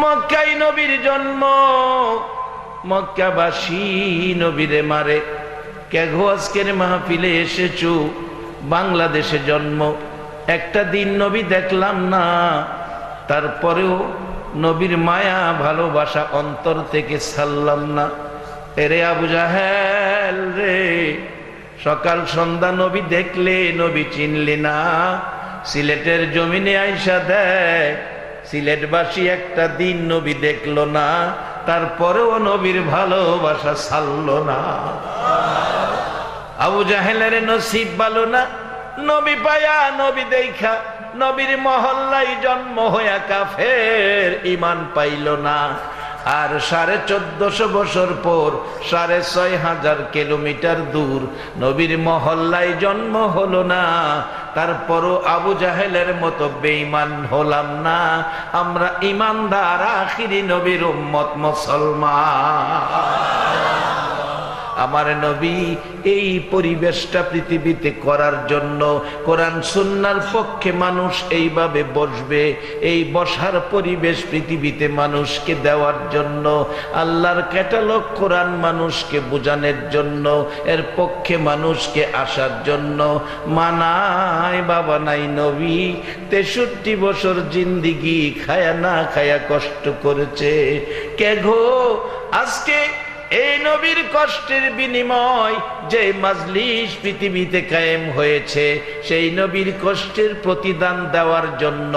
মক্কায় নবীর জন্ম, মক্কাবাসী নবীরে মারে। কে গো আজকের মাহফিলে এসেছো, বাংলাদেশে জন্ম, একটা দিন নবী দেখলাম না, তারপরেও নবীর মায়া ভালোবাসা অন্তর থেকে ছাড়লাম না। এরে আবু জাহেল রে, সকাল সন্ধ্যা নবী দেখলে নবী চিনলি না। সিলেটের জমিনে আইসা দেখ, সিলেটবাসী একটা দিন নবী দেখলো না, তারপরেও নবীর ভালোবাসা ছাড়লো না। আবু জাহেলের নসিব ভালো না, নবী পায়া নবী দেখা নবীর মহল্লায় জন্ম হইয়া কাফের ঈমান পাইল না। আর 1450 বছর পর 6500 কিলোমিটার দূর নবীর মহল্লায় জন্ম হলো না, তারপরও আবু জাহেলের মতো বেঈমান হলাম না। আমরা ঈমানদার আখিরি নবীর উম্মত মুসলমান। আমার নবী এই পরিবেশটা পৃথিবীতে করার জন্য, কোরআন সুন্নাহর পক্ষে মানুষ এইভাবে বসবে, এই বসার পরিবেশ পৃথিবীতে মানুষকে দেওয়ার জন্য, আল্লাহর ক্যাটালগ কোরআন মানুষকে বোঝানোর জন্য, এর পক্ষে মানুষকে আসার জন্য। মানায় বাবা নাই নবী 63 বছর জিন্দিগি খায়া না খায়া কষ্ট করেছে। কে গো আজকে এই নবীর কষ্টের বিনিময় যে মাজলিস পৃথিবীতে কায়েম হয়েছে, সেই নবীর কষ্টের প্রতিদান দেওয়ার জন্য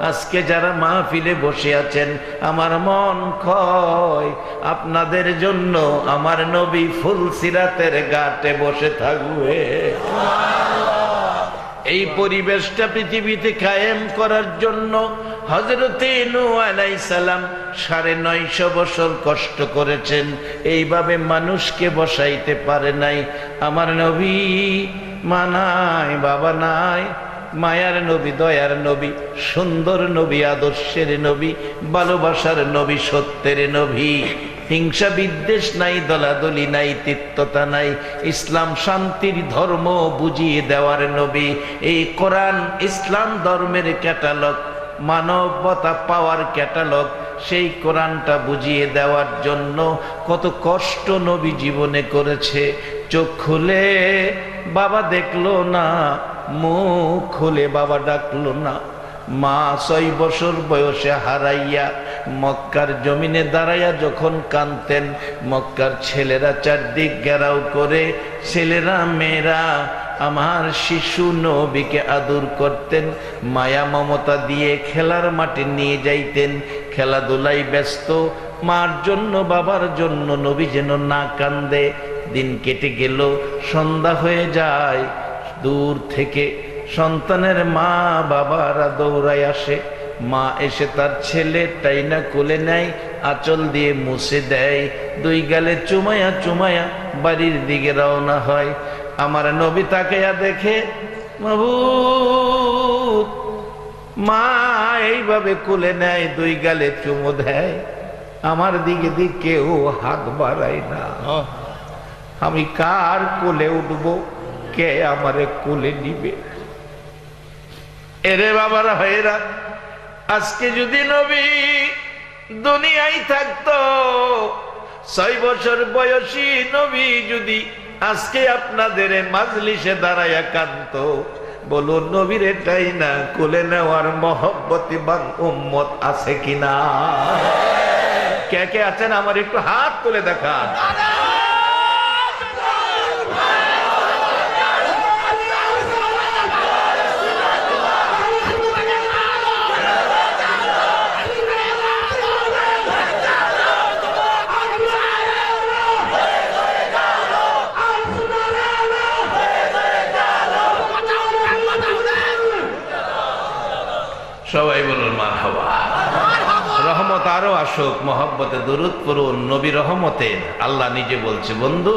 আজকে যারা মাহফিলে বসে আছেন, আমার মন কয় আপনাদের জন্য আমার নবী ফুলসিরাতের ঘাটে বসে থাকবে। এই পরিবেশটা পৃথিবীতে কায়েম করার জন্য হযরতে নূহ আলাইহিস সালাম 950 বছর কষ্ট করেছেন, এইভাবে মানুষকে বসাইতে পারে নাই। আমার নবী মানায় বাবা নাই, মায়ার নবী, দয়ার নবী, সুন্দর নবী, আদর্শের নবী, ভালোবাসার নবী, সত্যের নবী। হিংসা বিদ্বেষ নাই, দলাদলি নাই, তিক্ততা নাই, ইসলাম শান্তির ধর্ম বুঝিয়ে দেওয়ার নবী। এই কোরআন ইসলাম ধর্মের ক্যাটালগ, মানবতা পাওয়ার ক্যাটালগ, সেই কোরআনটা বুঝিয়ে দেওয়ার জন্য কত কষ্ট নবী জীবনে করেছে। চোখ খুলে বাবা দেখলো না, মুখ খুলে বাবা ডাকলো না। মা 6 বছর বয়সে হারাইয়া মক্কার জমিনে দাঁড়াইয়া যখন কাঁদতেন, মক্কার ছেলেরা চারদিক ঘেরাও করে, ছেলেরা মেয়েরা আমার শিশু নবীকে আদর করতেন, মায়া মমতা দিয়ে খেলার মাঠে নিয়ে যাইতেন, খেলাধুলায় ব্যস্ত। মার জন্য বাবার জন্য নবী যেন না কান্দে। দিন কেটে গেল, সন্ধ্যা হয়ে যায়, দূর থেকে সন্তানের মা বাবারা দৌড়ায় আসে। মা এসে তার ছেলে টাইনা কোলে নেয়, আঁচল দিয়ে মুছে দেয়, 2 গালে চুমায়া চুমায়া বাড়ির দিকে রওনা হয়। আমার নবী তাকায়া দেখে, মাবুদ, মা এইভাবে কোলে নেয়, 2 গালে চুমো দেয়, আমার দিকে কেউ হাত বাড়ায় না। আমি কার কোলে উঠবো, কে আমারে কোলে নিবে? এরে বাবারা ভাইরা, আজকে যদি নবী দুনিয়ায় থাকতো, 6 বছর বয়সী নবী যদি আজকে আপনাদের মাজলিসে দাঁড়ায়া কাঁদতো, বলুন নবীর এটাই না কোলে নেওয়ার মহব্বতিবান উম্মত আছে কিনা? কে কে আছেন আমার একটু হাত তুলে দেখান। সবাই বলুন মারহাবা। রহমত আরো আসুক, মহব্বতে দরুদ পড়ুন নবী রহমতের। আল্লাহ নিজে বলছে, বন্ধু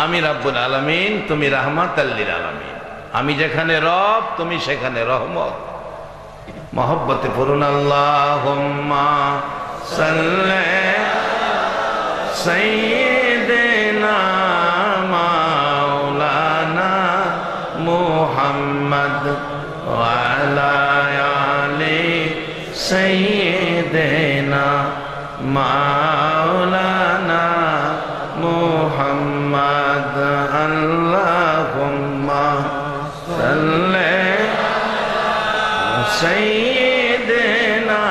আমি রাব্বুল আলামিন, তুমি রাহমাতাল লিল আলামিন। আমি যেখানে রব, তুমি সেখানে রহমত। মহব্বতে পড়ুন আল্লাহুম্মা সাল্লি সাইয়্যিদিনা মাওলানা মুহাম্মদ ওয়া আলা আলি সাইয়্যিদিনা মাওলানা মুহাম্মদ আল্লাহুম্মা সাল্লি সাইয়্যিদিনা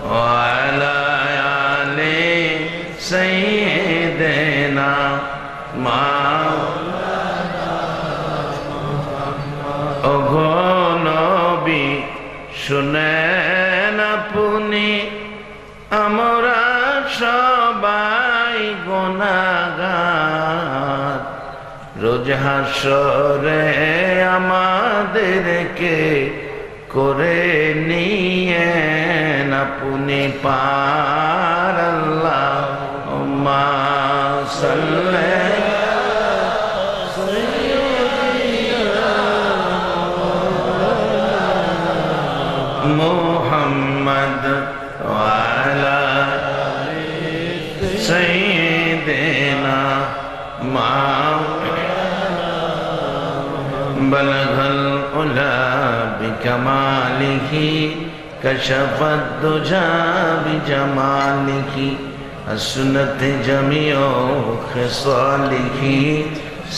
ওয়া আলা আলি সাইয়্যিদিনা ওগো নবী শুনেন আপনি আমরা সবাই গুনাহগার রোজ হাসরে আমাদেরকে করে নিয়েন আপনি পার আল্লাহুম্মা সাল্লি মুহাম্মদ ওয়া আলা সাইয়্যিদিনা বলগল উলা বিকামালিহি কশফত দুজা বিজামালিহি আসনত জামিউ খিসালিহি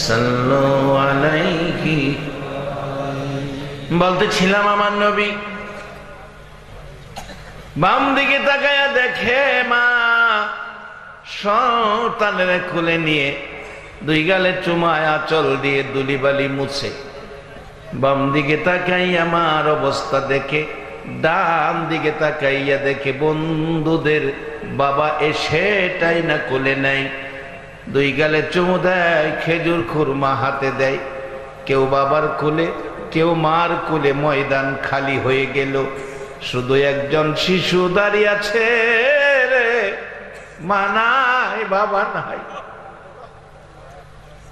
সাল্লু আলাইহি। বলতেছিলাম আমার নবী বাম দিকে তাকায়া দেখে মা সন্তানের কোলে নিয়ে দুই গালে চুমায় আঁচল দিয়ে দুলিবালি মুছে। বাম দিকে তাকাইয়া মার অবস্থা দেখে, ডান দিকে তাকাইয়া দেখে বন্ধুদের বাবা এসেটাই না কোলে নাই, দুই গালে চুমু দেয়, খেজুর খুরমা হাতে দেয়। কেউ বাবার কোলে, কেউ মার কোলে, ময়দান খালি হয়ে গেল। শুধু একজন শিশু দাঁড়িয়ে আছে রে, মা নাই, বাবা নাই।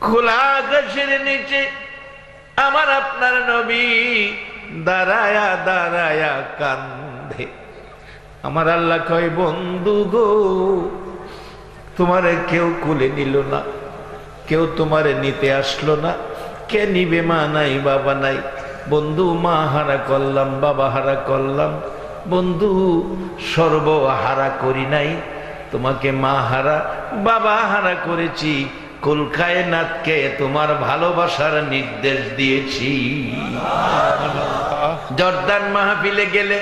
খোলা আকাশের নিচে আমার আপনার নবী দাঁড়ায়া দাঁড়ায়া কান্দে। আমার আল্লাহ কয়, বন্ধু গো, তোমারে কেউ কুলে নিল না, কেউ তোমারে নিতে আসলো না। কে নিবে? মা নাই, বাবা নাই। বন্ধু, মা হারা করলাম, বাবা হারা করলাম, বন্ধু সর্বহারা করি নাই, তোমাকে মা হারা বাবা হারা করেছি। কুল কায়নাতকে তোমার ভালোবাসার নির্দেশ দিয়েছি। জর্দান মাহফিলে গেলে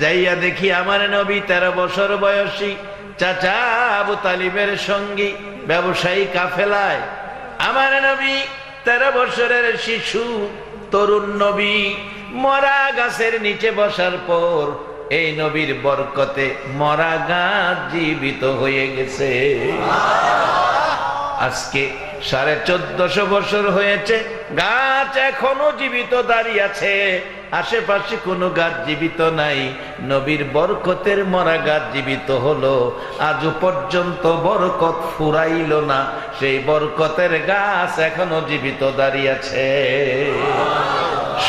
যাইয়া দেখি আমার নবী 13 বছর বয়সী চাচা আবু তালিবের সঙ্গী ব্যবসায়ী কাফেলায়। আমার নবী 13 বছরের শিশু তরুণ নবী মরা গাছের নিচে বসার পর এই নবীর বরকতে মরা গাছ জীবিত হয়ে গেছে। আজকে 1450 বছর হয়েছে, গাছ এখনো জীবিত দাঁড়িয়ে আছে। আশেপাশে কোনো গাছ জীবিত নাই, নবীর বরকতের মরা গাছ জীবিত হলো। আজও পর্যন্ত বরকত ফুরাইল না, সেই বরকতের গাছ এখনো জীবিত দাঁড়িয়ে আছে।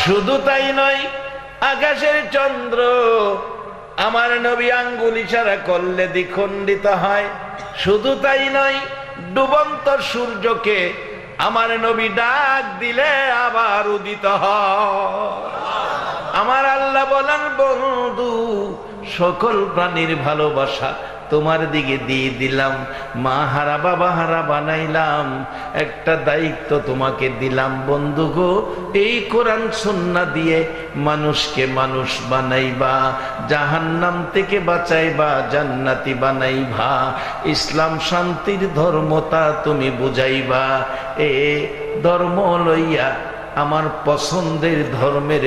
শুধু তাই নয়, আকাশের চন্দ্র আমার নবী আঙ্গুল ইশারা করলে দ্বিখণ্ডিত হয়। শুধু তাই নয়, ডুবন্ত সূর্যকে আমার নবী ডাক দিলে আবার উদিত হয়। আমার আল্লাহ বলেন, বন্ধু, সকল প্রাণীর ভালোবাসা তোমার দিকে দিয়ে দিলাম, মা হারা বাবা হারা বানাইলাম। একটা দায়িত্ব তোমাকে দিলাম বন্ধু গো, এই কোরআন সুন্নাহ দিয়ে মানুষকে মানুষ বানাইবা, জাহান্নাম থেকে বাঁচাইবা, জান্নাতি বানাইবা, ইসলাম শান্তির ধর্মতা তুমি বুঝাইবা। এ ধর্ম লইয়া আমার পছন্দের ধর্মের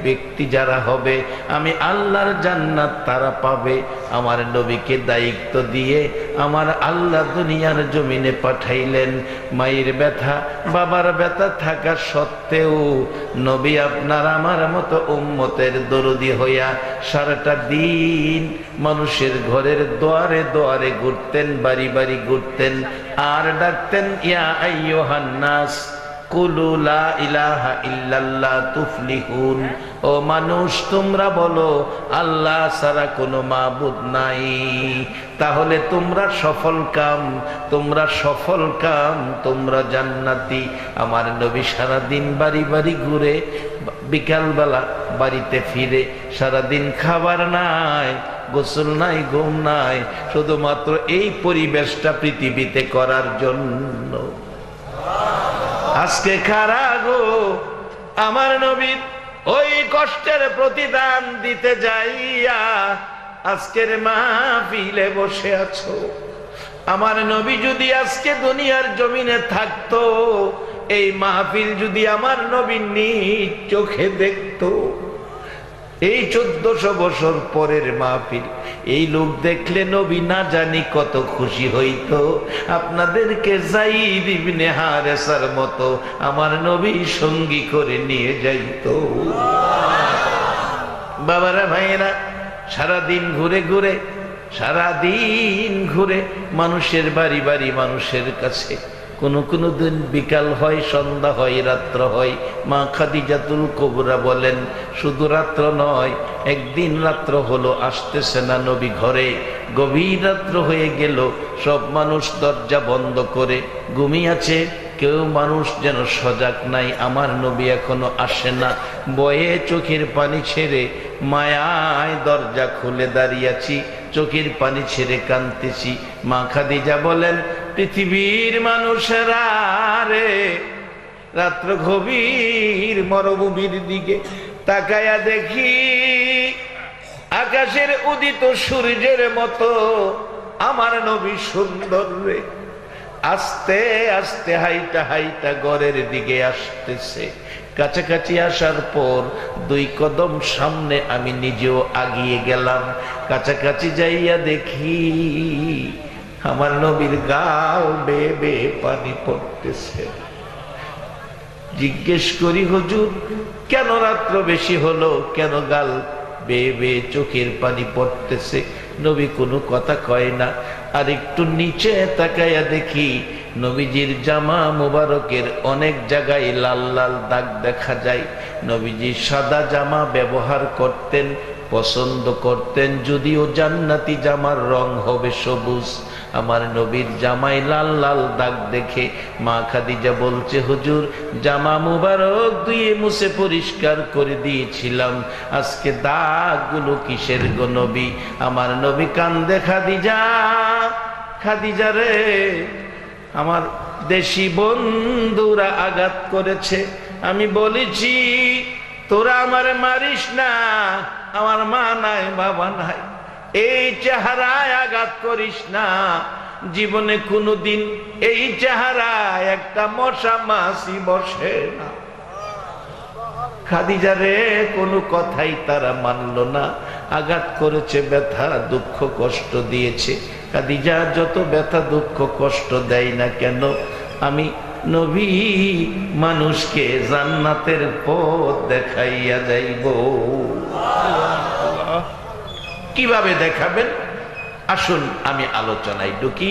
ব্যক্তি যারা হবে, আমি আল্লাহর জান্নাত তারা পাবে। আমার নবীকে দায়িত্ব দিয়ে আমার আল্লাহ দুনিয়ার জমিনে পাঠাইলেন। মায়ের ব্যথা বাবার ব্যথা থাকা সত্ত্বেও নবী আপনার আমার মতো উম্মতের দরদি হইয়া সারাটা দিন মানুষের ঘরের দুয়ারে দুয়ারে ঘুরতেন, বাড়ি বাড়ি ঘুরতেন, আর ডাকতেন, ইয়া আইয়ুহান নাস কুলু লা ইলাহা ইল্লাল্লাহ তুফলিহুন। ও মানুষ, তোমরা বলো আল্লাহ ছাড়া কোনো মাবুদ নাই, তাহলে তোমরা সফল কাম, তোমরা সফল কাম, তোমরা জান্নাতি। আমার নবী সারাদিন বাড়ি বাড়ি ঘুরে বিকালবেলা বাড়িতে ফিরে সারাদিন খাবার নাই, গোসল নাই, ঘুম নাই, শুধুমাত্র এই পরিবেশটা পৃথিবীতে করার জন্য। আজকে খারা গো আমার নবীর ওই কষ্টের প্রতিদান দিতে যাইয়া আজকের মাহফিলে বসে আছো। আমার নবী যদি আজকে দুনিয়ার জমিনে থাকতো, এই মাহফিল যদি আমার নবী নিজ চোখে দেখতো, এই 1400 বছর পরের মাহফিল, এই লোক দেখলে নবী না জানি কত খুশি হইতো। আপনাদেরকে যায়েদ ইবনে হারেসার মতো আমার নবী সঙ্গী করে নিয়ে যাইতো। বাবারা ভাইয়েরা, সারাদিন ঘুরে মানুষের বাড়ি বাড়ি, মানুষের কাছে, কোনো দিন বিকাল হয়, সন্ধ্যা হয়, রাত্র হয়। মা খাদিজাতুল কুবরা বলেন শুধু রাত্র নয়, একদিন রাত্র হলো, আসতেছে না নবী ঘরে। গভীর রাত্র হয়ে গেল, সব মানুষ দরজা বন্ধ করে ঘুমিয়ে আছে, কেউ মানুষ যেন সজাগ নাই। আমার নবী এখনো আসে না। বয়ে চোখের পানি ছেড়ে মায়ায় দরজা খুলে দাঁড়িয়েছি, চোখের পানি ছেড়ে কাঁদতেছি। মা খাদিজা বলেন পৃথিবীর মানুষেরা রে, রাত্র গভীর মরুভূমির দিকে তাকায়া দেখি আকাশের উদিত সূর্যের মতো আমার নবী সুন্দর রে। আস্তে আস্তে হাইটা ঘরের দিকে আসতেছে। কাছাকাছি আসার পর 2 কদম সামনে আমি নিজেও আগিয়ে গেলাম। কাছাকাছি যাইয়া দেখি আমার নবীর গাল বেয়ে বেয়ে পানি পড়তেছে। জিজ্ঞেস করি হুজুর কেন রাত্র বেশি হলো, কেন গাল বেয়ে বেয়ে চোখের পানি পড়তেছে? নবী কোনো কথা কয় না। আর একটু নিচে তাকাইয়া দেখি নবীজির জামা মুবারকের অনেক জায়গায় লাল লাল দাগ দেখা যায়। নবীজি সাদা জামা ব্যবহার করতেন, পছন্দ করতেন, যদিও জান্নাতি জামার রং হবে সবুজ। আমার নবীর জামায় লাল লাল দাগ দেখে মা খাদিজা বলছে হুজুর জামা মুবারক ধুয়ে মুছে পরিষ্কার করে দিয়েছিলাম, আজকে দাগগুলো কিসের গো নবী? আমার নবী কান্দে, খাদিজা রে, আমার দেশি বন্ধুরা আঘাত করেছে, আমি বলেছি তোরা আমারে মারিস না, আমার মা নাই বাবা নাই, এই চেহারায় আঘাত করিস না। জীবনে কোনোদিন এই চেহারায় একটা মশা মাছি বসে না। খাদিজা রে কোনো কথাই তারা মানল না। আঘাত করেছে, ব্যথা দুঃখ কষ্ট দিয়েছে। খাদিজা যত ব্যথা দুঃখ কষ্ট দেয় না কেন, আমি নবী মানুষকে জান্নাতের পথ দেখাইয়া যাইব। কিভাবে দেখাবেন? আসুন আমি আলোচনায় ঢুকি।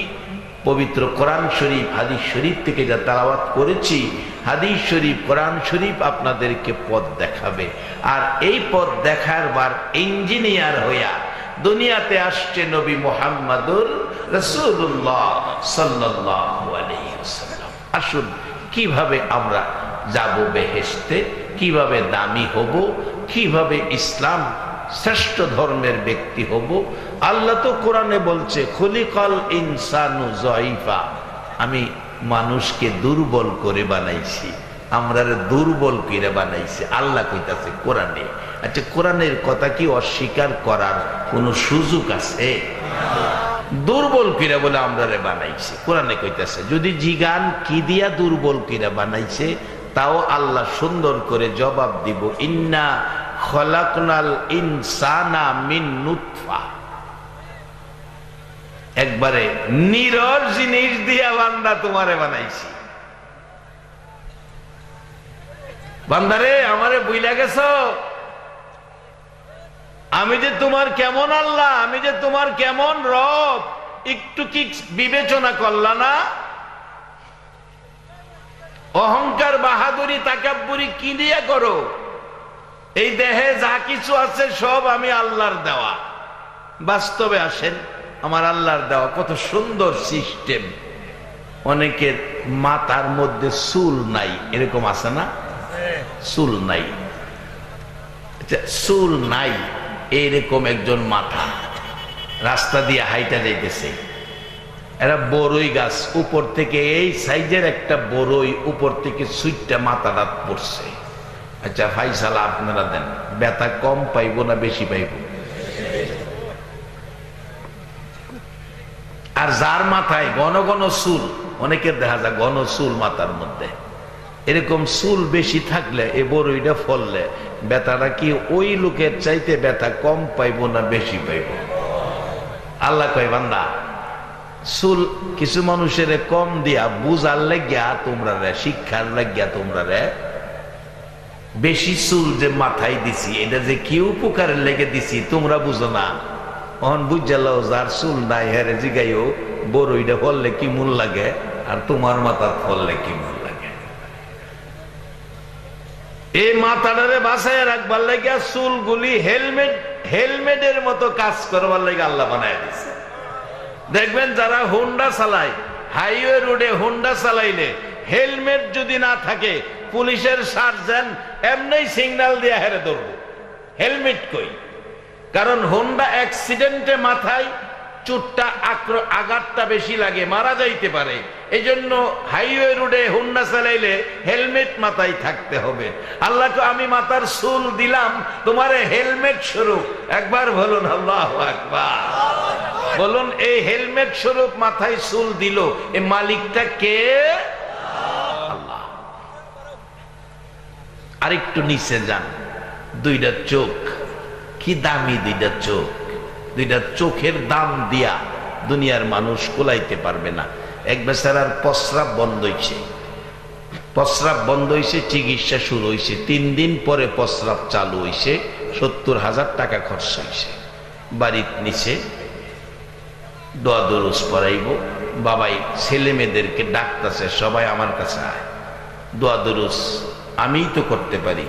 পবিত্র কোরআন শরীফ, হাদিস শরীফ থেকে যা তেলাওয়াত করেছি, হাদিস শরীফ, কোরআন শরীফ আপনাদেরকে পথ দেখাবে। আর এই পথ দেখাবার ইঞ্জিনিয়ার হইয়া দুনিয়াতে আসছে নবী মুহাম্মদুর রাসূলুল্লাহ সাল্লাল্লাহু আলাইহি ওয়াসাল্লাম। আসুন কিভাবে আমরা যাব বেহেশতে, কিভাবে দামি হব, কিভাবে ইসলাম শ্রেষ্ঠ ধর্মের ব্যক্তি হব। আল্লাহ তো কোরআনে বলছে খুলিকাল ইনসানু যায়ীফা, আমি মানুষকে দুর্বল করে বানাইছি, আমরা দুর্বল করে বানাইছি, আল্লাহ কইতাছে কোরআনে। আচ্ছা, কোরআনের কথা কি অস্বীকার করার কোন সুযোগ আছে? দুর্বল কিরা বলে আমরা বানাইছি, কোরআনে কইতাছে। যদি জিগান কি দিয়া দুর্বল কিরা বানাইছে, তাও আল্লাহ সুন্দর করে জবাব দিব, ইন্না খলাকনাল ইনসানা মিন নুতফা। একবারে নিরর জিনিস দিয়া বান্দা তোমারে বানাইছি। বান্দারে আমারে বুইলা গেছো, আমি যে তোমার কেমন আল্লাহ, আমি যে তোমার কেমন রব, একটু কি বিবেচনা করলা না? অহংকার বাহাদুরি তাকাব্বুরি কি দিয়া করো? এই দেহে যা কিছু আছে সব আমি আল্লাহর দেওয়া। বাস্তবে আসেন, আমার আল্লাহর দেওয়া কত সুন্দর সিস্টেম। অনেকের মাথার মধ্যে চুল নাই, এরকম আছে না? চুল নাই, আচ্ছা, চুল নাই এইরকম একজন মাথা রাস্তা দিয়ে হাইটা যাইতেছে, এরা বড়ই গাছ উপর থেকে এই সাইজের একটা বড়ই উপর থেকে সুইটটা মাথাটা পড়ছে। আচ্ছা ফাইসালা আপনারা দেন, ব্যথা কম পাইব না বেশি পাইব? আর যার মাথায় ঘন ঘন চুল, অনেকের দেখা যায় ঘন চুল মাথার মধ্যে, এরকম চুল বেশি থাকলে এ বড়ইটা ফললে ব্যথাটা কি ওই লোকের চাইতে ব্যথা কম পাইব না বেশি পাইব? আল্লাহ কয় বান্দা, চুল কিছু মানুষের কম দিয়া বুঝার লাগিয়া তোমরা রে, শিক্ষার লাগিয়া তোমরা রে বেশি চুল যে মাথায় দিছি, এটা যে কি উপকারের লেগে দিছি তোমরা বুঝো না। অহন বুঝালো যার চুল নাই হেরে জিগাইও বড়ইটা ফললে কি মূল লাগে আর তোমার মাথা ফললে কি মূল লাগে। এই মাথাটারে বাঁচায় রাখবার লাগিয়া চুলগুলি হেলমেটের মতো কাজ করবার লাগে আল্লাহ বানায় দিছে। দেখবেন যারা হোন্ডা চালায়, হাইওয়ে রোডে হোন্ডা চালাইলে হেলমেট যদি না থাকে পুলিশের সার্জেন্ট এমনি সিগন্যাল দিয়ে হেরে ধরবো, হেলমেট কই। কারণ হোন্ডা অ্যাক্সিডেন্টে মাথায় চোটটা আঘাতটা বেশি লাগে, মারা যাইতে পারে। এই জন্য হাইওয়ে রোডে হোন্ডা চালাইলে হেলমেট মাথায় থাকতে হবে। আল্লাহকে আমি মাথার চুল দিলাম তোমারে হেলমেট স্বরূপ, একবার বলুন আল্লাহু আকবার। বলুন এই হেলমেট স্বরূপ মাথায় চুল দিল, এই মালিকটা কে? আল্লাহ। আরেকটু নিচে যান, দুইটা চোখ, কি দামি দুইটা চোখ, দুইটা চোখের দাম দিয়া দুনিয়ার মানুষ কোলাইতে পারবে না। এক বেচারার প্রস্রাব বন্ধ হইছে, প্রস্রাব বন্ধ হইছে, চিকিৎসা শুরু হইছে, 3 দিন পরে প্রস্রাব চালু হইছে, 70,000 টাকা খরচ হইছে। বাড়ির নিচে দোয়া দরুজ পড়াইব, বাবাই ছেলে মেয়েদেরকে ডাকতেছে, সবাই আমার কাছে আয়, দোয়া দরুজ আমিই তো করতে পারি।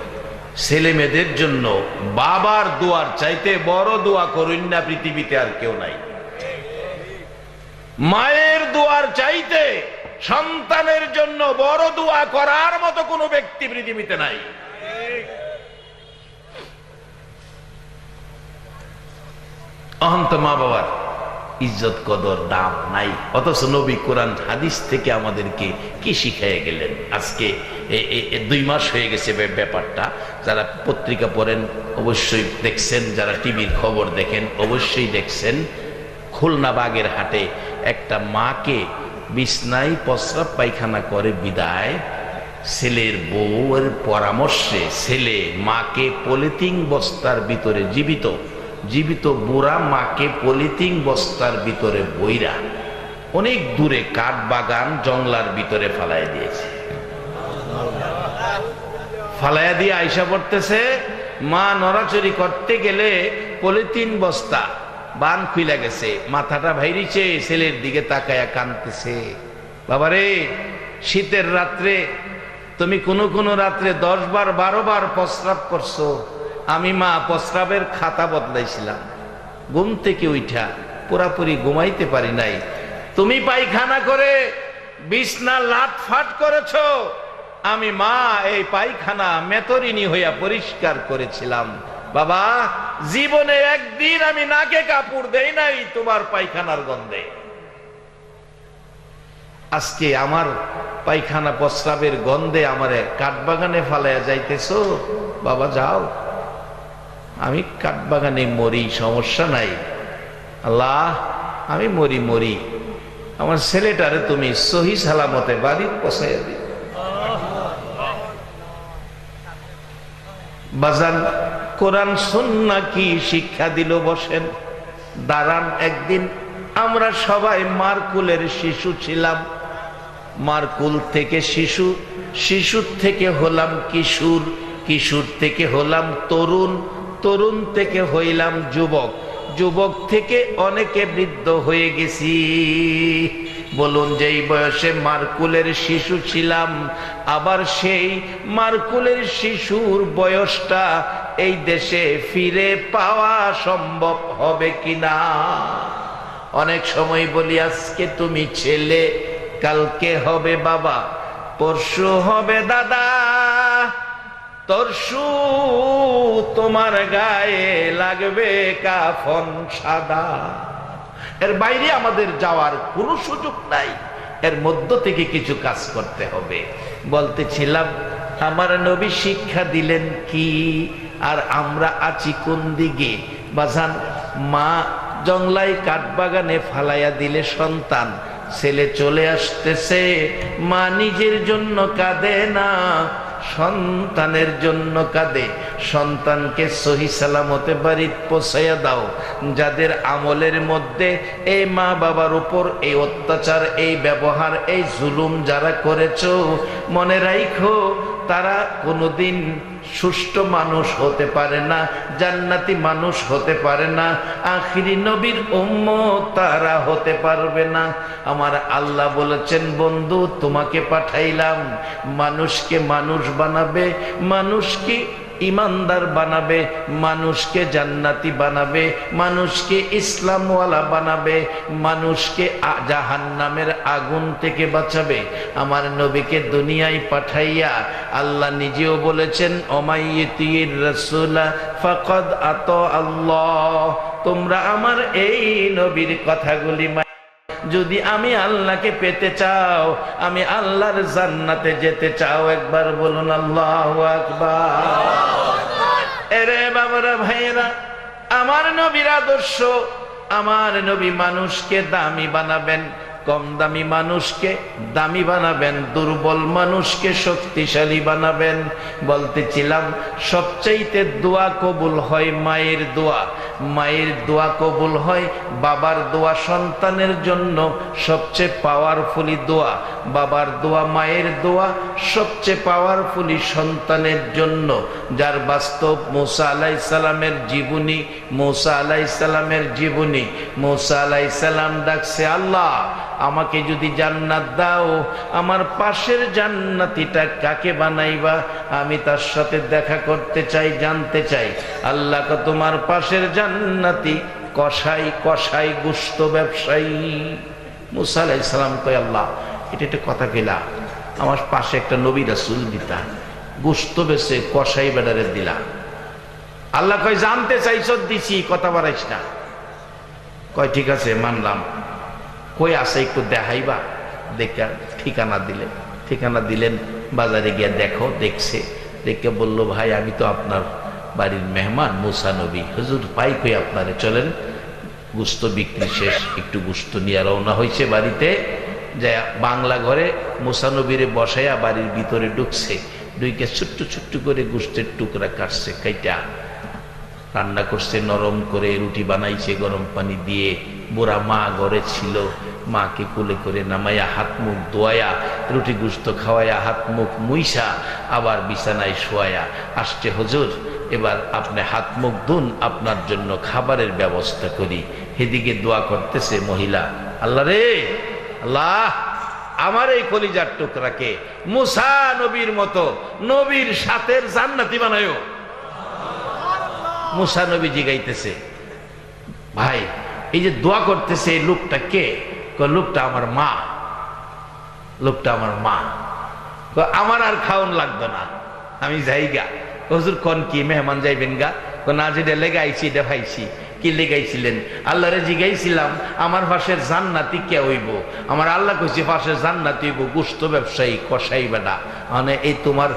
ছেলে মেয়েদের জন্য বাবার দোয়ার চাইতে বড় দোয়া করুন না পৃথিবীতে আর কেউ নাই। মায়ের দোয়ার চাইতে সন্তানের জন্য বড় দোয়া করার মতো কোনো ব্যক্তি পৃথিবীতে নাই। অহন্ত মা বাবার ইজ্জত কদর দাম নাই, অথচ নবী কোরআন হাদিস থেকে আমাদেরকে কি শিখাইয়া গেলেন। আজকে 2 মাস হয়ে গেছে ব্যাপারটা। যারা পত্রিকা পড়েন অবশ্যই দেখছেন, যারা টিভির খবর দেখেন অবশ্যই দেখছেন, খুলনা বাগের হাটে একটা মাকে বিছনায় প্রস্রাব পায়খানা করে বিদায়, ছেলের বউয়ের পরামর্শে ছেলে মাকে পলিথিন বস্তার ভিতরে জীবিত বুড়া মাকে পলিথিন বস্তার ভিতরে বইরা অনেক দূরে কাঠ বাগান জংলার ভিতরে ফালাইয়া দিয়েছে। ফালাইয়া দিয়ে আইসা পড়তেছে, মা নড়াচড়ি করতে গেলে পলিথিন বস্তা বান খুইলা গেছে, মাথাটা ভাইরিছে, ছেলের দিকে তাকায়া কাঁদতেছে। বাবারে, শীতের রাত্রে তুমি কোনো রাত্রে 10 বার 12 বার প্রস্রাব করছো, আমি মা প্রস্রাবের খাতা বদলাইছিলাম, ঘুম থেকে উঠা পুরাপুরি ঘুমাইতে পারি নাই, তুমি পায়খানা করে বিছনা লাটফাট করেছো, আমি মা এই পায়খানা মেতরিনী হইয়া পরিষ্কার করেছিলাম। বাবা, জীবনে একদিন আমি নাকে কাপড় দেই নাই তোমার পায়খানার গন্ধে, আজকে আমার পায়খানা প্রস্রাবের গন্ধে আমারে কাঠবাগানে ফালাইয়া যাইতেছো। বাবা যাও, আমি কাঠবাগানে মরি, সমস্যা নাই, আল্লাহ আমি মরি, আমার ছেলেটারে তুমি সহি সালামতে বাড়ি পৌঁছাইয়া দিও। বাজান, কোরআন সুন্নাহ কি শিক্ষা দিল? বসেন, দাঁড়ান। একদিন আমরা সবাই মারকুলের শিশু ছিলাম, মারকুল থেকে শিশুর থেকে হলাম কিশোর, কিশোর থেকে হলাম তরুণ, তরুণ থেকে হইলাম যুবক থেকে অনেকে বৃদ্ধ হয়ে গেছি। বলুন, যেই বয়সে মারকুলের শিশু ছিলাম, আবার সেই মারকুলের শিশুর বয়সটা এই দেশে ফিরে পাওয়া সম্ভব হবে কিনা? অনেক সময় বলি, আজকে তুমি ছেলে, কালকে হবে বাবা, পরশু হবে দাদা, তরশু তোমার গায়ে লাগবে কাফন সাদা। এর বাইরে আমাদের যাওয়ার কোনো সুযোগ নাই, এর মধ্য থেকে কিছু কাজ করতে হবে। বলতেছিলাম আমার নবী শিক্ষা দিলেন কি, আর আমরা আছি কোন দিকে? বাজান, মা জংলাই কাঠবাগানে ফালাইয়া দিলে সন্তান, ছেলে চলে আসতেছে, মা নিজের জন্য কাঁদে না, সন্তানের জন্য কাঁদে। সন্তানকে সহি সালামতে বাড়ি পৌঁছাইয়া দাও। যাদের আমলের মধ্যে এই মা বাবার উপর এই অত্যাচার, এই ব্যবহার, এই জুলুম যারা করেছো, মনে রাখো তারা কোনোদিন সুষ্ঠু মানুষ হতে পারে না, জান্নাতি মানুষ হতে পারে না, আখিরি নবীর উম্মত তারা হতে পারবে না। আমার আল্লাহ বলেছেন, বন্ধু তোমাকে পাঠাইলাম মানুষকে মানুষ বানাবে, মানুষকে ইমানদার বানাবে, মানুষকে জান্নাতি বানাবে, মানুষকে ইসলামওয়ালা বানাবে, মানুষকে জাহান্নামের আগুন থেকে বাঁচাবে। আমার নবীকে দুনিয়ায় পাঠাইয়া আল্লাহ নিজেও বলেছেন, ওমাইয়িতির রাসূলা ফাকাদ আতা আল্লাহ। তোমরা আমার এই নবীর কথাগুলি যদি আমি আল্লাহকে পেতে চাও, আমি আল্লাহর জান্নাতে যেতে চাও, একবার বলুন আল্লাহু আকবার। এরে বাবারা, ভাইয়েরা, আমার নবীর আদর্শ, আমার নবী মানুষকে দামি বানাবেন, কম দামি মানুষকে দামি বানাবেন, দুর্বল মানুষকে শক্তিশালী বানাবেন। বলতেছিলাম সবচাইতে দোয়া কবুল হয় মায়ের দোয়া, মায়ের দোয়া কবুল হয়, বাবার দোয়া সন্তানের জন্য সবচেয়ে পাওয়ারফুলি দোয়া, বাবার দোয়া, মায়ের দোয়া সবচেয়ে পাওয়ারফুলি সন্তানের জন্য। যার বাস্তব মুসা আলাইহিস সালামের জীবনী, মুসা আলাইহিস সালামের জীবনী, মুসা আলাইহিস সালাম ডাকছে, আল্লাহ আমাকে যদি জান্নাত দাও, আমার পাশের জান্নাতিটা কাকে বানাইবা? আমি তার সাথে দেখা করতে চাই, জানতে চাই। আল্লাহ কে তোমার পাশের জান্নাতি কসাই, কসাই গোশত ব্যবসায়ী। মুসা আলাইহিস সালাম কয়, আল্লাহ এটা একটা কথা কইলা, আমার পাশে একটা নবী রাসূল দিতা, গোশত বেচে কসাই বেডারে দিলা। আল্লাহ কয়, জানতে চাইছ, দিছি, কথা বাড়াইস না। কয় ঠিক আছে, মানলাম। কই আছে একটু দেখাইবা? দেখা ঠিকানা দিলেন, ঠিকানা দিলেন, বাজারে গিয়ে দেখো। দেখছে, দেখে বলল, ভাই আমি তো আপনার বাড়ির মেহমান মুসা নবী, হুজুর পাই কই আপনারে, চলেন। গোশত বিক্রি শেষ, একটু গোশত নিয়ে রওনা হয়েছে বাড়িতে। যা বাংলা ঘরে মুসা নবীরে বসাইয়া বাড়ির ভিতরে ঢুকছে, ঢুকে ছোট্ট ছোট্ট করে গোশতের টুকরা কাটছে, কাইটা রান্না করছে, নরম করে রুটি বানাইছে গরম পানি দিয়ে। বুড়া মা ঘরে ছিল, মাকে কোলে করে নামাইয়া হাত মুখ ধোয়াইয়া রুটি গুস্ত খাওয়াইয়া হাত মুখ মুইসা আবার বিছানায় শোয়াইয়া আসছে, হুজুর এবার আপনি হাত মুখ ধুন, আপনার জন্য খাবারের ব্যবস্থা করি। এদিকে দোয়া করতেছে মহিলা, আল্লাহ রে, আল্লাহ আমার এই কলিজার টুকরাকে মুসা নবীর মতো নবীর সাথের জান্নাতি বানায়ো। মুসা নবী জিগাইতেছে, ভাই এই যে দোয়া করতেছে এই লোকটা কে? লোকটা আমার মা, লোকটা আমার মা। আমার আর খাওন লাগতো না, আমি যাইগা। হুজুর কোন কি মেহমান যাইবেন গা? না, যেটা লেগাইছি এটা ভাইছি। কি লেগাইছিলেন? আল্লাহরে জিগাইছিলাম আমার পাশের জান্নাতি কে হইব? আমার আল্লাহ কইছে পাশের জান্নাতি হইব গোশত ব্যবসায়ী, কসাই বেটা। মানে এই তোমার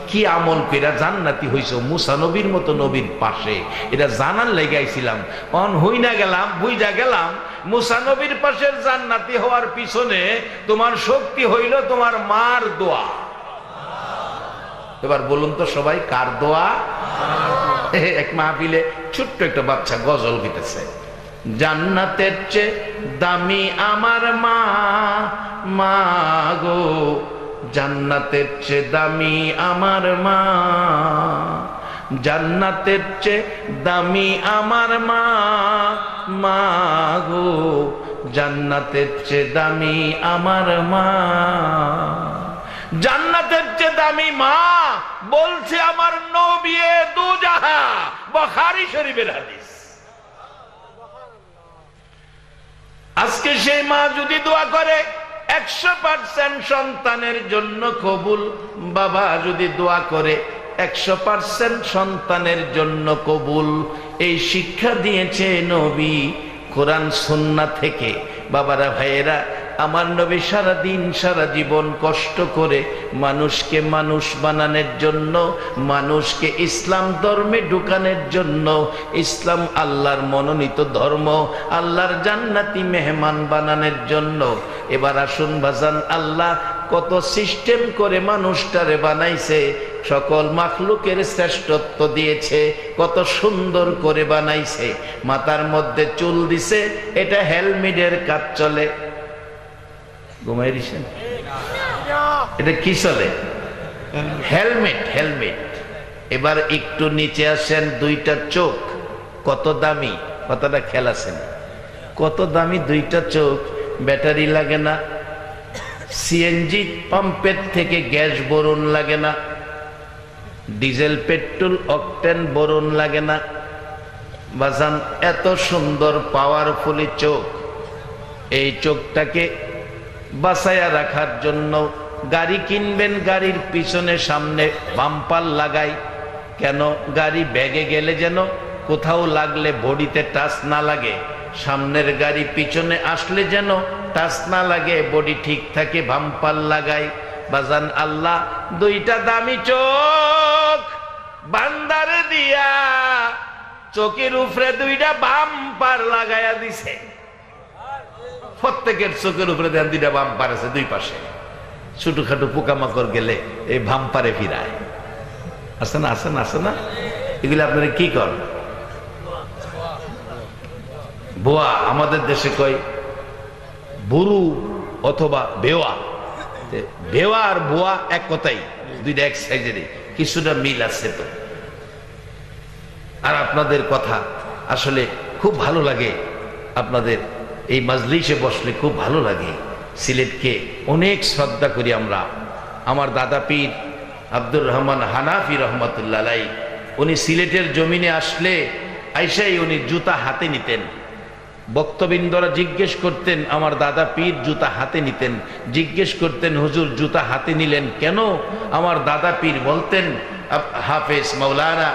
কি আমল কইরা জান্নাতি হইছো মুসা নবীর মতো নবীর পাশে, এটা জানার লেগাইছিলাম। অন হই না গেলাম, বুঝা গেলাম মুসা নবীর পাশের জান্নাতি হওয়ার পিছনে তোমার শক্তি হইল তোমার মার দোয়া। এবার বলুন তো সবাই, কার দোয়া? এক মাহফিলে ছোট্ট একটা বাচ্চা গজল গিতেছে, জান্নাতের চেয়ে দামি আমার মা, মা গো জান্নাতের চেয়ে দামি আমার মা, জান্নাতের চেয়ে দামি আমার মা, মা গো জান্নাতের চেয়ে দামি আমার মা। জান্নাতের চেয়ে দামি মা বলছে আমার নবী দুজাহা, বুখারী শরীফের হাদিস। আজকে সেই মা যদি দোয়া করে 100% সন্তানের জন্য কবুল, বাবা যদি দোয়া করে 100% সন্তানের জন্য কবুল। এই শিক্ষা দিয়েছে নবী কোরআন সুন্নাহ থেকে। বাবারা ভাইয়েরা, আমার নবী সারা দিন সারা জীবন কষ্ট করে মানুষকে মানুষ বানানোর জন্য, মানুষকে ইসলাম ধর্মে ঢুকানোর জন্য, ইসলাম আল্লাহর মনোনীত ধর্ম, আল্লাহর জান্নাতি মেহমান বানানোর জন্য। এবার আসুন বাজান, আল্লাহ কত সিস্টেম করে মানুষটারে বানাইছে, সকল মাখলুকের শ্রেষ্ঠত্ব দিয়েছে, কত সুন্দর করে বানাইছে। মাথার মধ্যে চুল দিছে, এটা হেলমেটের কাজ চলে। ঘুমাই দিছেন? এটা কি চলে? Helmet, helmet. এবার একটু নিচে আসেন, দুইটা চোখ কত দামি, কথাটা খেয়াল আছেন? কত দামি দুইটা চোখ, ব্যাটারি লাগে না, সিএনজি পাম্পের থেকে গ্যাস বোরন লাগে না, ডিজেল পেট্রোল অকটেন বোরন লাগে না। বাজান, এত সুন্দর পাওয়ারফুলি চোখ, এই চোখটাকে বাঁচায়া রাখার জন্য গাড়ি কিনবেন, গাড়ির পিছনে সামনে বাম্পার লাগাই। কেন? গাড়ি ব্যাগে গেলে যেন কোথাও লাগলে বডিতে টাচ না লাগে, সামনের গাড়ি পিছনে আসলে যেন টাচ না লাগে, বডি ঠিক থাকে, বাম্পার লাগাই। বাজান, আল্লাহ দুইটা দামি চোখ বান্দারে দিয়া চোখের উপরে দুইটা বাম্পার লাগাইয়া দিছে। প্রত্যেকের চোখের উপরে দেন দুইটা বাম্পার আছে, দুই পাশে। ছোটখাটো পোকামাকড় গেলে এই বাম্পারে ফিরায়। আছে না? আছে না? আছে না? এগুলো আপনারা কি করেন? বোয়া, আমাদের দেশে কয় বুরু অথবা বেওয়া। বেওয়া আর বোয়া এক কথাই, দুইটা এক সাইজেরই, কিছুটা মিল আছে তো। আর আপনাদের কথা আসলে খুব ভালো লাগে, আপনাদের এই মাজলিসে বসলে খুব ভালো লাগে। সিলেটকে অনেক শ্রদ্ধা করি আমরা। আমার দাদা পীর আব্দুর রহমান হানাফি রহমতুল্লাহ আলাইহি, উনি সিলেটের জমিনে আসলে আইসাই উনি জুতা হাতে নিতেন। বক্তবৃন্দরা জিজ্ঞেস করতেন, আমার দাদা পীর জুতা হাতে নিতেন, জিজ্ঞেস করতেন, হুজুর জুতা হাতে নিলেন কেন? আমার দাদা পীর বলতেন, হাফেজ মাওলানা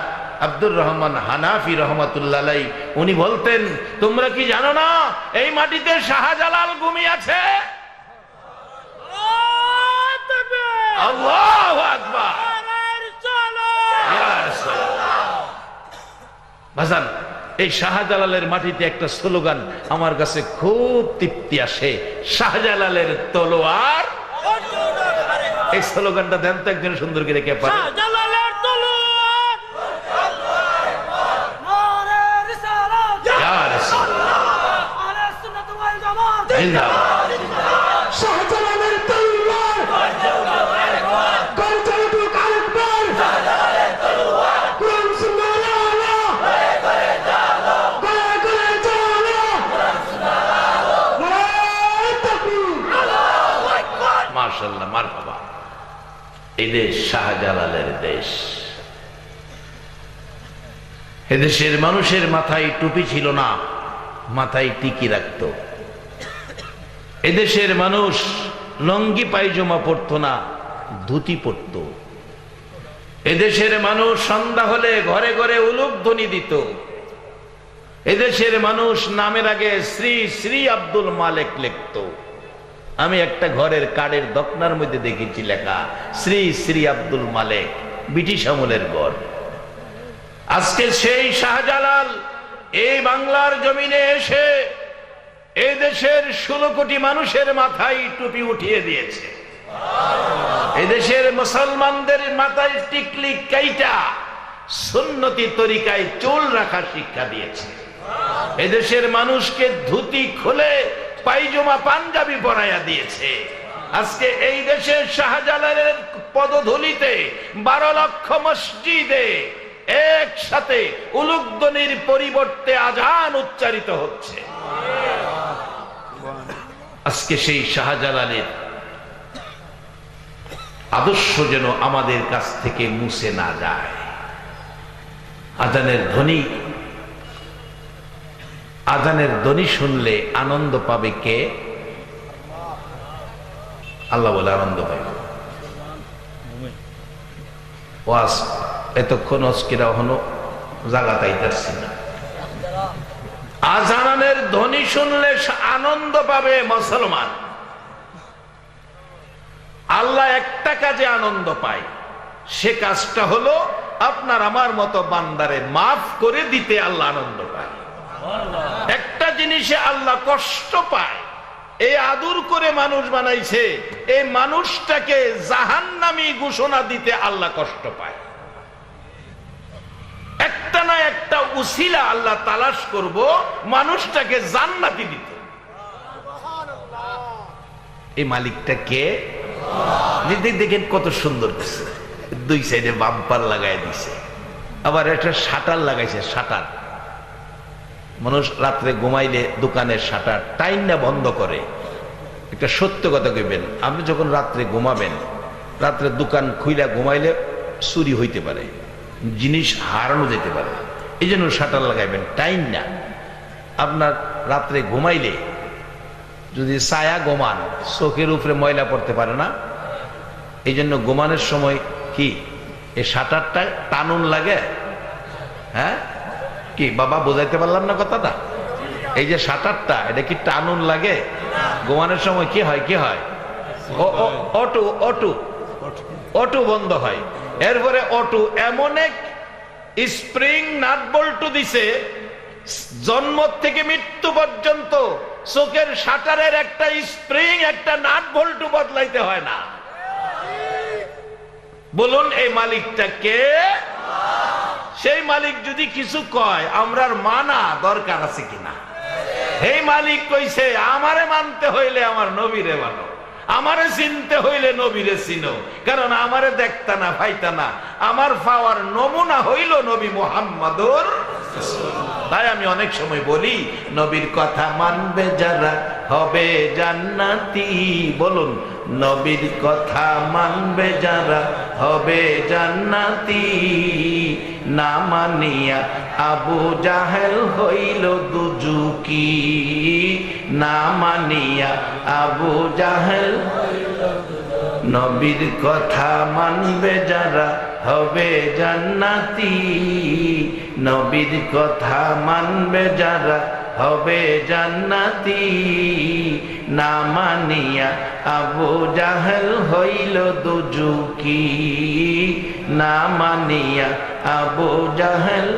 আব্দুর রহমান হানাফি রহমতুল্লাহ আলাইহি, উনি বলতেন, তোমরা কি জানো না এই মাটিতে শাহজালাল ঘুমিয়ে আছে? আল্লাহু আকবার। ভাজান, এই শাহজালালের মাটিতে একটা স্লোগান আমার কাছে খুব তৃপ্তি আসে, শাহজালালের তলোয়ার। এই স্লোগানটা দেন তো একজন সুন্দর করে, কে পারে? মাশাআল্লাহ, মারহাবা। এই দেশ শাহজালালের দেশ। এদেশের মানুষের মাথায় টুপি ছিল না, মাথায় টিকি রাখত। এদেশের মানুষ লঙ্গি পায়জামা পরতো না, ধুতি পরত। এদেশের মানুষ সন্ধ্যা হলে ঘরে ঘরে উলুধ্বনি দিত। এদেশের মানুষ নামের আগে শ্রী শ্রী আব্দুল মালেক লিখত। আমি একটা ঘরের কাঠের দখনার মধ্যে দেখেছি লেখা শ্রী শ্রী আব্দুল মালেক, ব্রিটিশ আমলের ঘর। আজকে সেই শাহজালাল এই বাংলার জমিনে এসে এই দেশের 16 কোটি মানুষের মাথায় টুপি উঠিয়ে দিয়েছে। এদেশের মুসলমানদের মাথায় টিকলি কাইটা সুন্নতি তরিকায় চুল রাখার শিক্ষা দিয়েছে। এদেশের মানুষকে ধুতি খুলে পায়জামা পাঞ্জাবি পরাইয়া দিয়েছে। আজকে এই দেশের শাহজালালের পদধূলিতে 12 লক্ষ মসজিদে একসাথে উলুধ্বনির পরিবর্তে আজান উচ্চারিত হচ্ছে। আজকে সেই শাহজালালের আদর্শ যেন আমাদের কাছ থেকে মুছে না যায়। আজানের ধ্বনি শুনলে আনন্দ পাবে কে? আল্লাহ বলে আনন্দ পাবে। ওয়াজ এতক্ষণ অস্কিরা হলো জাগা তাইতারছি না। আজানের ধ্বনি শুনলে আনন্দ পাবে মুসলমান। আল্লাহ একটা কাজে আনন্দ পায়, সে কাজটা হলো আপনার আমার মতো বান্দারে মাফ করে দিতে আল্লাহ আনন্দ পায়। একটা জিনিসে আল্লাহ কষ্ট পায়, এই আদর করে মানুষ বানাইছে, এই মানুষটাকে জাহান্নামী ঘোষণা দিতে আল্লাহ কষ্ট পায়। একটা না একটা উসিলা আল্লাহ তালাশ করব মানুষটাকে জান্নাতি দিতে। এই মালিকটা কে? দেখেন কত সুন্দর দিচ্ছে, দুই সাইডে বাম্পার লাগাই দিছে, আবার একটা শাটার লাগাইছে। শাটার মানুষ রাত্রে ঘুমাইলে দোকানের শাটার টাইনটা বন্ধ করে। একটা সত্য কথা কইবেন, আপনি যখন রাত্রে ঘুমাবেন, রাত্রে দোকান খুইলা ঘুমাইলে চুরি হইতে পারে, জিনিস হারানো যেতে পারে, এই জন্য শাটার লাগাইবেন। টাইম না, আপনার রাত্রে ঘুমাইলে যদি ছায়া ঘুমান, চোখের উপরে ময়লা পড়তে পারে না, এই জন্য ঘুমানোর সময় কি এই শাটারটা টানুন লাগে। হ্যাঁ কি বাবা, বোঝাইতে পারলাম না কথাটা? এই যে শাটারটা, এটা কি টানুন লাগে? ঘুমানোর সময় কি হয়? কি হয়? অটো অটো অটো বন্ধ হয়। এরপরে অটো এমন এক স্প্রিং নাট বল্টু দিছে, জন্ম থেকে মৃত্যু পর্যন্ত চোখের শাটারের একটা স্প্রিং, একটা নাট বল্টু বদলাইতে হয় না। বলুন এই মালিকটা কে? সেই মালিক যদি কিছু কয়, আমরার মানা দরকার আছে কিনা? এই মালিক কইছে আমারে মানতে হইলে আমার নবীরে মানো, আমারে চিনতে হইলে নবীরে চিনো, কারণ আমারে দেখতা না পাইতা না, আমার পাওয়ার নমুনা হইল নবী মুহাম্মাদুর। তাই আমি অনেক সময় বলি, নবীর কথা মানবে যারা হবে জান্নাতি। বলুন, নবীর কথা মানবে যারা হবে জান্নাতি। না মানিয়া আবু জাহেল হইল দুজুকি, না মানিয়া আবু জাহেল। নবীর কথা মানবে যারা হবে জান্নাতি, নবীর কথা মানবে যারা হবে জান্নাতি। না মানিয়া আবু জাহেল হইল দুজুকি, না মানিয়া আবু জাহেল।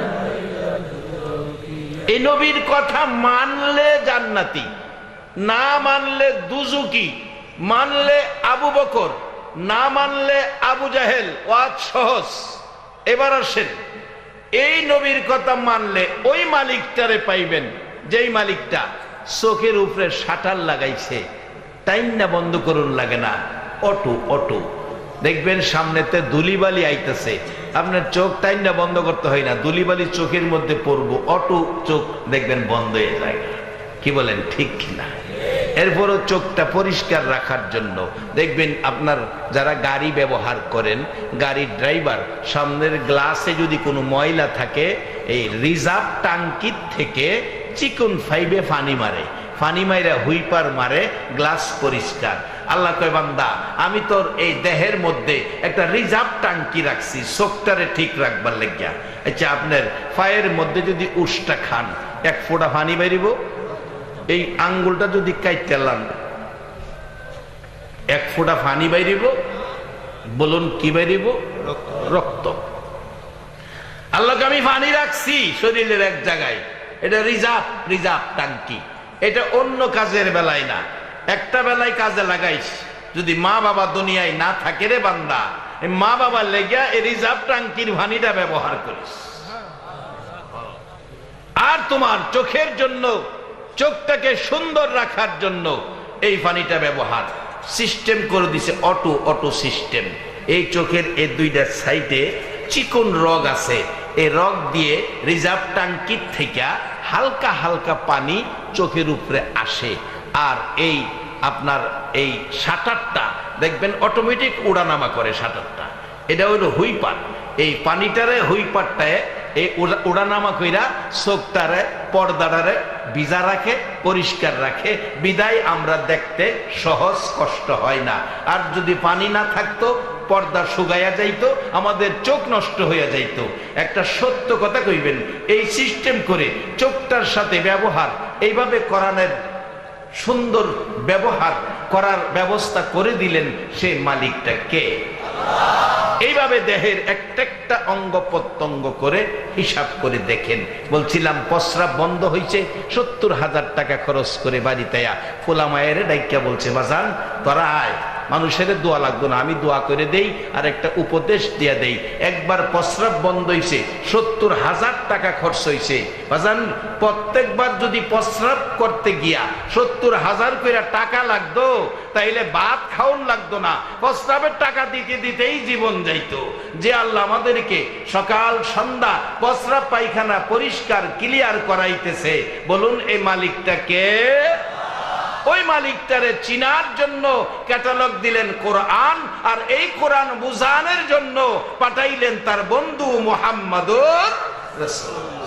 এই নবীর কথা মানলে জান্নাতি, না মানলে দুজুকি। মানলে আবু বকর, না মানলে আবু জাহেল। ওয়াজ সহজ। এবার আসেন, এই নবীর কথা মানলে ওই মালিকটারে পাইবেন, যেই মালিকটা চোখের উপরে শাটার লাগাইছে, টাইম না বন্ধ করুন লাগে না, অটো অটো। দেখবেন সামনেতে ধুলিবালি আইতেছে, আপনার চোখ টাইম না বন্ধ করতে হয় না, ধুলিবালি চোখের মধ্যে পড়বো, অটো চোখ দেখবেন বন্ধ হয়ে যায়। কি বলেন, ঠিক কিনা? এরপরও চোখটা পরিষ্কার রাখার জন্য দেখবেন আপনার যারা গাড়ি ব্যবহার করেন, গাড়ির ড্রাইভার, সামনের গ্লাসে যদি কোনো ময়লা থাকে, এই রিজার্ভ টাঙ্কির থেকে চিকন ফাইবে পানি মারে, পানি মাইরা হুইপার মারে, গ্লাস পরিষ্কার। আল্লাহ কয়, বান্দা আমি তোর এই দেহের মধ্যে একটা রিজার্ভ টাঙ্কি রাখছি চোখটারে ঠিক রাখবার লেগিয়া। আচ্ছা, আপনার পায়ের মধ্যে যদি উষ্টা খান, এক ফোঁটা পানি বেরিব? এই আঙ্গুলটা যদি কাইতেলাম, এক ফোঁটা পানি বাইরিব? বলুন কি বাইরিব? রক্ত। আল্লাহকে আমি পানি রাখছি শরীরের এক জায়গায়, এটা রিজার্ভ টাঙ্কি। এটা অন্য কাজের বেলায় না, একটা বেলায় কাজে লাগাইস। যদি মা বাবা দুনিয়ায় না থাকে রে বান্দা, মা বাবার লেগা এই রিজার্ভ টাঙ্কির পানিটা ব্যবহার করিস। আর তোমার চোখের জন্য, চোখটাকে সুন্দর রাখার জন্য এই পানিটা ব্যবহার সিস্টেম করে দিছে, অটো অটো সিস্টেম। এই চোখের এই দুইটা সাইডে চিকন রগ আছে, এই রগ দিয়ে রিজার্ভ টাঙ্কির থেকে হালকা হালকা পানি চোখের উপরে আসে। আর এই আপনার এই শাটারটা দেখবেন অটোমেটিক ওড়ানামা করে। শাটারটা এটা হইল হুইপার। এই পানিটারে হুইপারটায় এই ওড়ানামা কইরা চোখটারে, পর্দাটারে ভিজা রাখে, পরিষ্কার রাখে, বিদায় আমরা দেখতে সহজ, কষ্ট হয় না। আর যদি পানি না থাকতো পর্দা শুকাইয়া যাইতো, আমাদের চোখ নষ্ট হইয়া যাইতো। একটা সত্য কথা কইবেন, এই সিস্টেম করে চোখটার সাথে ব্যবহার এইভাবে কোরআনের সুন্দর ব্যবহার করার ব্যবস্থা করে দিলেন, সেই মালিকটা কে? এইভাবে দেহের একটা একটা অঙ্গ প্রত্যঙ্গ করে হিসাব করে দেখেন। বলছিলাম প্রস্রাব বন্ধ হয়েছে, 70,000 টাকা খরচ করে বাড়িতে ফোলা মায়ের ডাইকা বলছে, বাজান তোরা আয়, মানুষের দোয়া লাগতো না, আমি দোয়া করে দেই আর একটা উপদেশ দিয়া দেই। একবার প্রস্রাব বন্ধ হয়েছে, 70,000 টাকা খরচ হয়েছে। বাজান প্রত্যেকবার যদি প্রস্রাব করতে গিয়া 70,000 করে টাকা লাগতো, তাইলে ভাত খাওন লাগতো না, প্রস্রাবের টাকা দিতে দিতেই জীবন যাইতো। যে আল্লাহ আমাদেরকে সকাল সন্ধ্যা প্রস্রাব পায়খানা পরিষ্কার ক্লিয়ার করাইতেছে, বলুন এই মালিকটা কে? ওই মালিকটারে চিনার জন্য ক্যাটালগ দিলেন কোরআন, আর এই কোরআন বুঝানোর জন্য পাঠাইলেন তার বন্ধু মুহাম্মদুর রাসূলুল্লাহ।